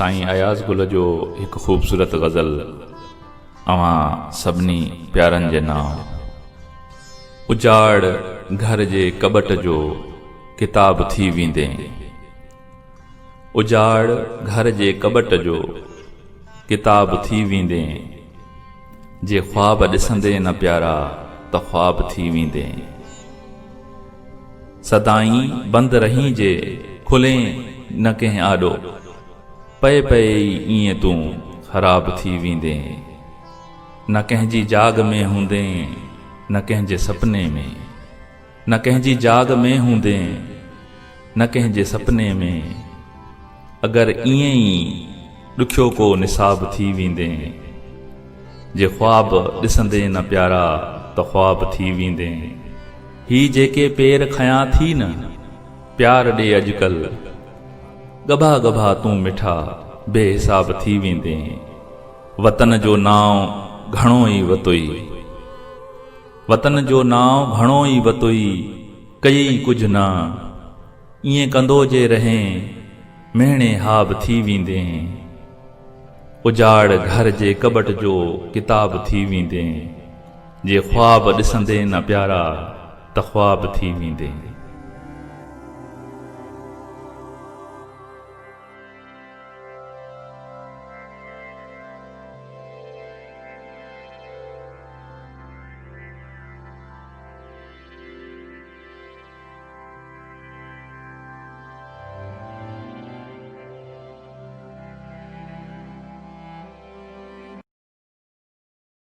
साईं अयाज़ गुल जो एक ख़ूबसूरत गज़ल अवां सभिनी प्यारनि जे नाम। उजाड़ घर जे कबट जो किताब थी वेंदे, उजाड़ घर जे कबट जो किताब थी वेंदे, जे ख्वाब ॾिसंदे न प्यारा त ख्वाब थी वेंदे। सदाई बंद रही जे खुले न कंहिं आॾो, पए पए ईअं तूं ख़राब थी वेंदे। न कंहिंजी जाग में हूंदे न कंहिंजे सपने में, न कंहिंजी जाग में हूंदे न कंहिंजे सपने में। अगरि ईअं ई ॾुखियो को निसाब थी वेंदे, जे ख्वाब ॾिसंदे न प्यारा त ख्वाब थी वेंदे। ही जेके पेर खयां थी न प्यार ॾे अॼुकल्ह, गभा गभा तूं मिठा बेहिसाब थी वेंदे। वतन जो नाव घणो ई वतोई, वतन जो नाव घणो ई वतोई, कई कुझु न ईअं कंदो जे रहें मेणे हाब थी वेंदे। उजाड़ घर जे कबट जो किताब थी वेंदे, जे ख्वाब ॾिसंदे न प्यारा त ख्वाब थी वेंदे।